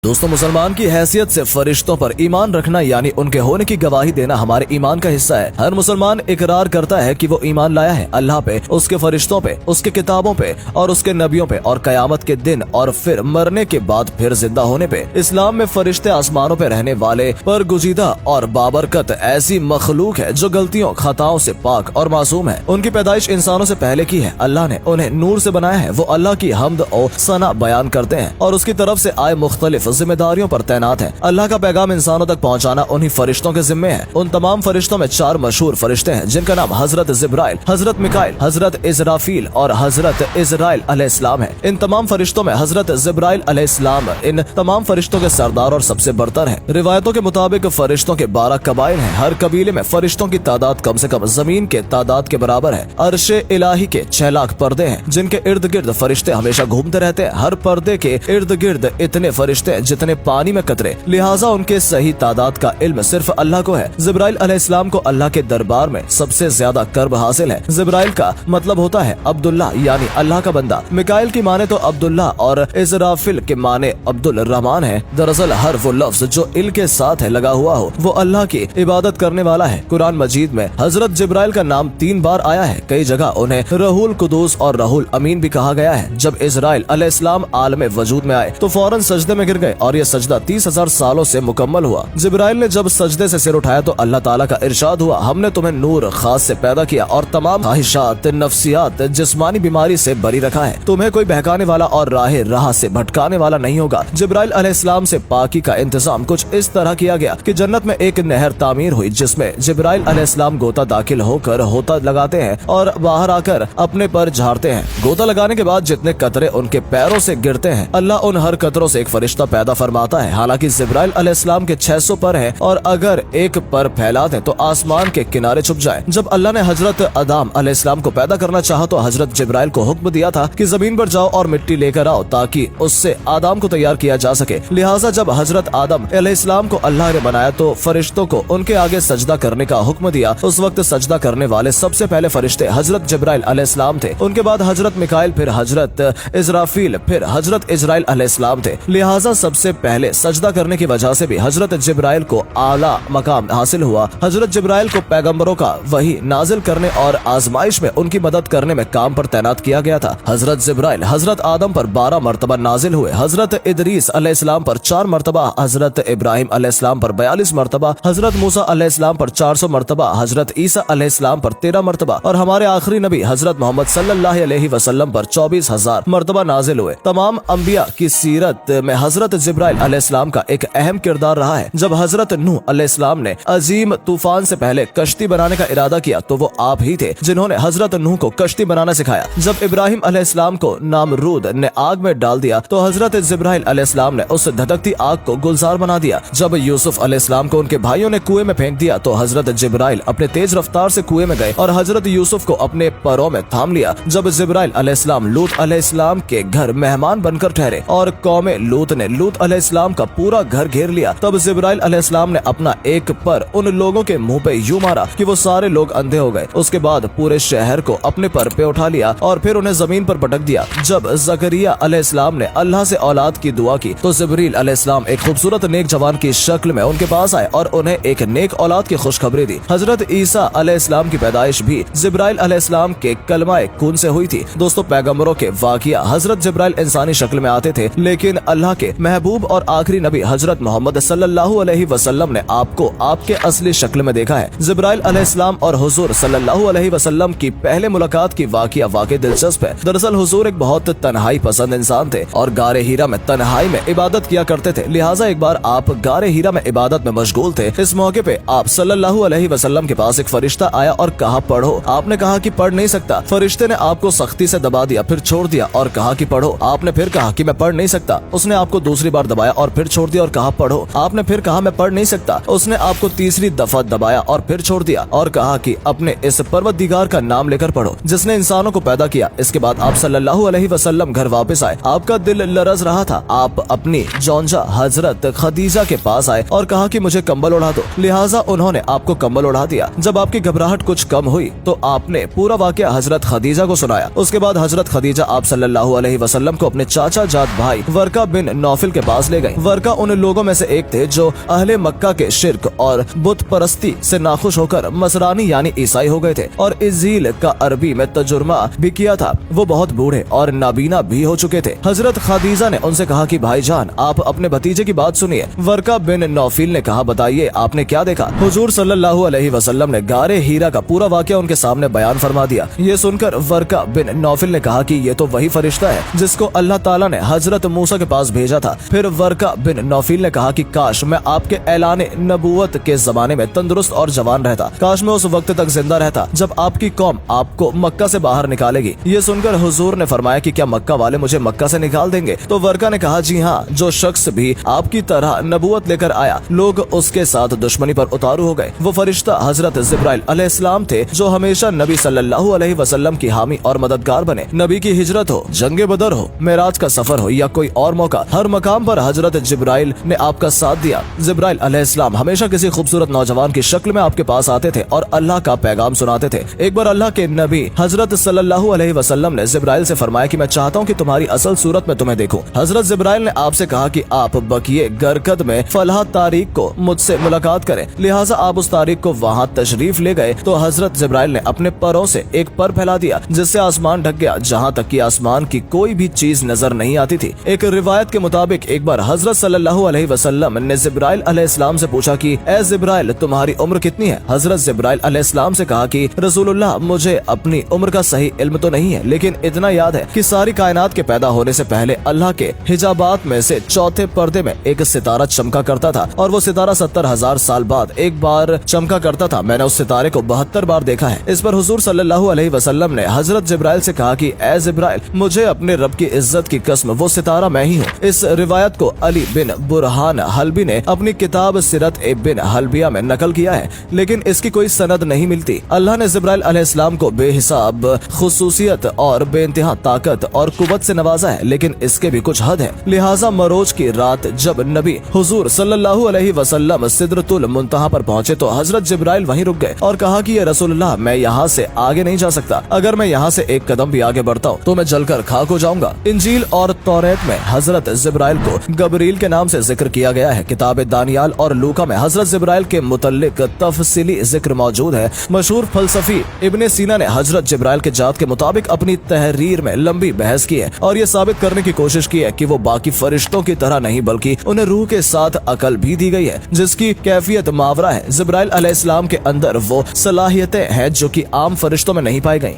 दोस्तों, मुसलमान की हैसियत से फरिश्तों पर ईमान रखना यानी उनके होने की गवाही देना हमारे ईमान का हिस्सा है। हर मुसलमान इकरार करता है कि वो ईमान लाया है अल्लाह पे, उसके फरिश्तों पे, उसके किताबों पे और उसके नबियों पे और कयामत के दिन और फिर मरने के बाद फिर जिंदा होने पे। इस्लाम में फरिश्ते आसमानों पे रहने वाले पर गुजीदा और बाबरकत ऐसी मखलूक है जो गलतियों खताओं से पाक और मासूम है। उनकी पैदाइश इंसानों से पहले की है। अल्लाह ने उन्हें नूर से बनाया है। वो अल्लाह की हम्द और सना बयान करते हैं और उसकी तरफ से आए मुख्तलिफ जिम्मेदारियों पर तैनात है। अल्लाह का पैगाम इंसानों तक पहुंचाना उन्हीं फरिश्तों के जिम्मे है। उन तमाम फरिश्तों में 4 मशहूर फरिश्ते हैं जिनका नाम हजरत जिब्राइल, हजरत मिकाइल, हजरत इजराफील और हजरत इजराइल अलैहिस्सलाम है। इन तमाम फरिश्तों में हजरत जिब्राइल अलैहिस्सलाम इन तमाम फरिश्तों के सरदार और सबसे बरतर है। रिवायतों के मुताबिक फरिश्तों के 12 कबाइल हैं। हर कबीले में फरिश्तों की तादाद कम से कम जमीन के तादाद के बराबर है। अर्शे इलाही के 6 लाख पर्दे हैं जिनके इर्द गिर्द फरिश्ते हमेशा घूमते रहते हैं। हर पर्दे के इर्द गिर्द इतने फरिश्ते हैं जितने पानी में कतरे, लिहाजा उनके सही तादाद का इल्म सिर्फ अल्लाह को है। जिब्राइल अलैहिस्सलाम को अल्लाह के दरबार में सबसे ज्यादा कर्ब हासिल है। जिब्राइल का मतलब होता है अब्दुल्ला यानी अल्लाह का बंदा। मिकाइल की माने तो अब्दुल्ला और इजराफिल के माने अब्दुल रहमान है। दरअसल हर वो लफ्ज जो इल के साथ है लगा हुआ हो वो अल्लाह की इबादत करने वाला है। कुरान मजीद में हजरत जिब्राइल का नाम 3 बार आया है। कई जगह उन्हें रहूल कुदूस और रहूल अमीन भी कहा गया है। जब इजराइल अलैहिस्सलाम आलम वजूद में आए तो फौरन सजदे में गिर गए और ये सजदा 30,000 सालों से मुकम्मल हुआ। जिब्राइल ने जब सजदे से सिर उठाया तो अल्लाह ताला का इरशाद हुआ, हमने तुम्हें नूर खास से पैदा किया और तमाम ख्वाहिशात, नफ्सियात, जिस्मानी बीमारी से बरी रखा है। तुम्हें कोई बहकाने वाला और राह से भटकाने वाला नहीं होगा। जिब्राइल अलैहिस्सलाम से पाकी का इंतजाम कुछ इस तरह किया गया कि जन्नत में एक नहर तामीर हुई जिसमें जिब्राइल अलैहिस्सलाम गोता दाखिल होकर होता लगाते हैं और बाहर आकर अपने पर झाड़ते हैं। गोता लगाने के बाद जितने कतरे उनके पैरों से गिरते हैं अल्लाह उन हर कतरों से एक फरिश्ता पैदा फरमाता है। हालांकि जिब्राइल अलैहिस्सलाम के 600 पर है और अगर एक पर फैला दें तो आसमान के किनारे छुप जाए। जब अल्लाह ने हजरत आदम अलैहिस्सलाम को पैदा करना चाहा तो हजरत जिब्राइल को हुक्म दिया था कि जमीन पर जाओ और मिट्टी लेकर आओ ताकि उससे आदम को तैयार किया जा सके। लिहाजा जब हजरत आदम अलैहिस्सलाम को अल्लाह ने बनाया तो फरिश्तों को उनके आगे सजदा करने का हुक्म दिया। उस वक्त सजदा करने वाले सबसे पहले फरिश्ते हजरत जिब्राइल अलैहिस्सलाम थे। उनके बाद हजरत मिकाइल, फिर हजरत इजराफील, फिर हजरत इजराइल अलैहिस्सलाम थे। लिहाजा सबसे पहले सजदा करने की वजह से भी हजरत जिब्राइल को आला मकाम हासिल हुआ। हजरत जिब्राइल को पैगंबरों का वही नाजिल करने और आजमाइश में उनकी मदद करने में काम पर तैनात किया गया था। हजरत जिब्राइल हजरत आदम पर 12 मरतबा नाजिल हुए, हजरत इदरीस अलैहिस्सलाम पर 4 मरतबा, हजरत इब्राहिम अलैहिस्सलाम पर 42 मरतबा, हजरत मूसा अलैहिस्सलाम पर 400 मरतबा, हजरत ईसा अलैहिस्सलाम पर 13 मरतबा और हमारे आखिरी नबी हजरत मोहम्मद सल्लल्लाहु अलैहि वसल्लम पर 24,000 मरतबा नाजिल हुए। तमाम अंबिया की सीरत में हजरत जिब्राइल अलैहिस्सलाम का एक अहम किरदार रहा है। जब हजरत नूह अलैहिस्सलाम ने अजीम तूफान से पहले कश्ती बनाने का इरादा किया तो वो आप ही थे जिन्होंने हजरत नूह को कश्ती बनाना सिखाया। जब इब्राहिम अलैहिस्सलाम को नामरूद ने आग में डाल दिया तो हजरत जिब्राइल अलैहिस्सलाम ने उस धधकती आग को गुलजार बना दिया। जब यूसुफ अलैहिस्सलाम को उनके भाइयों ने कुएं में फेंक दिया तो हजरत जिब्राइल अपने तेज रफ्तार से कुएं में गए और हजरत यूसुफ को अपने पैरों में थाम लिया। जब जिब्राइल अलैहिस्सलाम लूत अलैहिस्सलाम के घर मेहमान बनकर ठहरे और कौमे लूत ने लूत अलैहिस्सलाम का पूरा घर घेर लिया तब जिब्राइल अलैहिस्सलाम ने अपना एक पर उन लोगों के मुंह पे यूं मारा कि वो सारे लोग अंधे हो गए। उसके बाद पूरे शहर को अपने पर पे उठा लिया और फिर उन्हें जमीन पर पटक दिया। जब जकरिया अलैहिस्सलाम ने अल्लाह से औलाद की दुआ की तो जिब्रील अलैहिस्सलाम एक खूबसूरत नेक जवान की शक्ल में उनके पास आए और उन्हें एक नेक औलाद की खुशखबरी दी। हजरत ईसा अलैहिस्सलाम की पैदाइश भी जिब्राइल अलैहिस्सलाम के कलमाए खून से हुई थी। दोस्तों, पैगंबरों के वाकिया हजरत जिब्राइल इंसानी शक्ल में आते थे लेकिन अल्लाह के महबूब और आखिरी नबी हजरत मोहम्मद सल्लल्लाहु अलैहि वसल्लम ने आपको आपके असली शक्ल में देखा है। जिब्राइल अलैहिस्सलाम और हुजूर सल्लल्लाहु अलैहि वसल्लम की पहले मुलाकात की वाकिया वाकई दिलचस्प है। दरअसल हुजूर एक बहुत तन्हाई पसंद इंसान थे और गारे हीरा में तन्हाई में इबादत किया करते थे। लिहाजा एक बार आप गारे हीरा में इबादत में मशगूल थे। इस मौके पे आप सल्लल्लाहु अलैहि वसल्लम के पास एक फरिश्ता आया और कहा पढ़ो। आपने कहा कि पढ़ नहीं सकता। फरिश्ते ने आपको सख्ती से दबा दिया, फिर छोड़ दिया और कहा कि पढ़ो। आपने फिर कहा कि मैं पढ़ नहीं सकता। उसने आपको दूसरी बार दबाया और फिर छोड़ दिया और कहा पढ़ो। आपने फिर कहा मैं पढ़ नहीं सकता। उसने आपको तीसरी दफा दबाया और फिर छोड़ दिया और कहा कि अपने इस परवरदिगार का नाम लेकर पढ़ो जिसने इंसानों को पैदा किया। इसके बाद आप सल्लल्लाहु अलैहि वसल्लम घर वापस आए। आपका दिल लरज रहा था। आप अपनी जौंजा हजरत खदीजा के पास आए और कहा कि मुझे कंबल उड़ा दो। लिहाजा उन्होंने आपको कंबल उड़ा दिया। जब आपकी घबराहट कुछ कम हुई तो आपने पूरा वाकया हजरत खदीजा को सुनाया। उसके बाद हजरत खदीजा आप सल्लल्लाहु अलैहि वसल्लम को अपने चाचा जात भाई वर्का बिन नौफल के पास ले गयी। वर्का उन लोगों में से एक थे जो अहले मक्का के शिर्क और बुत परस्ती से नाखुश होकर मसरानी यानी ईसाई हो गए थे और इज़ील का अरबी में तजुर्मा भी किया था। वो बहुत बूढ़े और नाबीना भी हो चुके थे। हजरत खादीजा ने उनसे कहा कि भाईजान, आप अपने भतीजे की बात सुनिए। वर्का बिन नौफिल ने कहा, बताइए आपने क्या देखा। हुजूर सल्लल्लाहु अलैहि वसल्लम ने गारे हीरा का पूरा वाकया उनके सामने बयान फरमा दिया। ये सुनकर वर्का बिन नौफिल ने कहा कि ये तो वही फरिश्ता है जिसको अल्लाह ताला ने हजरत मूसा के पास भेजा था। फिर वर्का बिन नौफिल ने कहा कि काश मैं आपके ऐलाने नबूवत के जमाने में तंदुरुस्त और जवान रहता, काश मैं उस वक्त तक जिंदा रहता जब आपकी कौम आपको मक्का से बाहर निकालेगी। ये सुनकर हुजूर ने फरमाया कि क्या मक्का वाले मुझे मक्का से निकाल देंगे? तो वर्का ने कहा, जी हाँ, जो शख्स भी आपकी तरह नबूवत लेकर आया लोग उसके साथ दुश्मनी पर उतारू हो गए। वो फरिश्ता हजरत जिब्राइल अलैहिस्सलाम थे जो हमेशा नबी सल्लल्लाहु अलैहि वसल्लम की हामी और मददगार बने। नबी की हिजरत हो, जंगे बदर हो, मेराज का सफर हो या कोई और मौका, हर मकाम पर हजरत जिब्राइल ने आपका साथ दिया। जिब्राइल अलैहिस्सलाम हमेशा किसी खूबसूरत नौजवान की शक्ल में आपके पास आते थे और अल्लाह का पैगाम सुनाते थे। एक बार अल्लाह के नबी हजरत सल्लल्लाहु अलैहि वसल्लम ने जिब्राइल से फरमाया कि मैं चाहता हूँ कि तुम्हारी असल सूरत में तुम्हें देखूं। हजरत जिब्राइल ने आपसे कहा कि आप बकिए गरकद में फलाह तारीख को मुझसे मुलाकात करें, लिहाजा आप उस तारीख को वहाँ तशरीफ ले गए तो हजरत जिब्राइल ने अपने परों से एक पर फैला दिया जिससे आसमान ढक गया, जहाँ तक कि आसमान की कोई भी चीज नजर नहीं आती थी। एक रिवायत के मुताबिक एक बार हजरत सल्लल्लाहु अलैहि वसल्लम ने जिब्राइल अलैहिस्सलाम से पूछा कि ए जिब्राइल, तुम्हारी उम्र कितनी है? हजरत जिब्राइल अलैहिस्सलाम से कहा कि रसूलुल्लाह, मुझे अपनी उम्र का सही इल्म तो नहीं है, लेकिन इतना याद है कि सारी कायनात के पैदा होने से पहले अल्लाह के हिजाबात में से चौथे पर्दे में एक सितारा चमका करता था और वो सितारा 70,000 साल बाद एक बार चमका करता था। मैंने उस सितारे को 72 बार देखा है। इस पर हुजूर सल्लल्लाहु अलैहि वसल्लम ने हजरत जिब्राइल से कहा कि ए जिब्राइल, मुझे अपने रब की इज्जत की कसम, वो सितारा मैं ही हूँ। इस रिवायत को अली बिन बुरहान हल्बी ने अपनी किताब सिरत ए बिन हल्बिया में नकल किया है, लेकिन इसकी कोई सनद नहीं मिलती। अल्लाह ने जिब्राइल अलैहिस्सलाम को बेहिसाब खुसूसियत और बेइंतहा ताकत और कुव्वत से नवाजा है, लेकिन इसके भी कुछ हद है। लिहाजा मरोज की रात जब नबी हुजूर सल्लल्लाहु अलैहि वसल्लम सिदरतुल मुंतहा पर पहुंचे तो हजरत जिब्राइल वहीं रुक गए और कहा कि ये रसूलुल्लाह, मैं यहाँ से आगे नहीं जा सकता। अगर मैं यहाँ से एक कदम भी आगे बढ़ता हूँ तो मैं जलकर खाक हो जाऊंगा। इंजील और तौरेत में हजरत जिब्राइल को गबरील के नाम से जिक्र किया गया है। किताब दानियाल और लूका में हजरत जिब्राइल के मुतल्लिक तफसीली जिक्र मौजूद है। मशहूर फलसफी इब्ने सीना ने हजरत जिब्राइल के जात के मुताबिक अपनी तहरीर में लंबी बहस की है और ये साबित करने की कोशिश की है कि वो बाकी फरिश्तों की तरह नहीं बल्कि उन्हें रूह के साथ अकल भी दी गई है जिसकी कैफियत मावरा है। जिब्राइल अलैहिस्सलाम के अंदर वो सलाहियतें हैं जो कि आम फरिश्तों में नहीं पाई गई।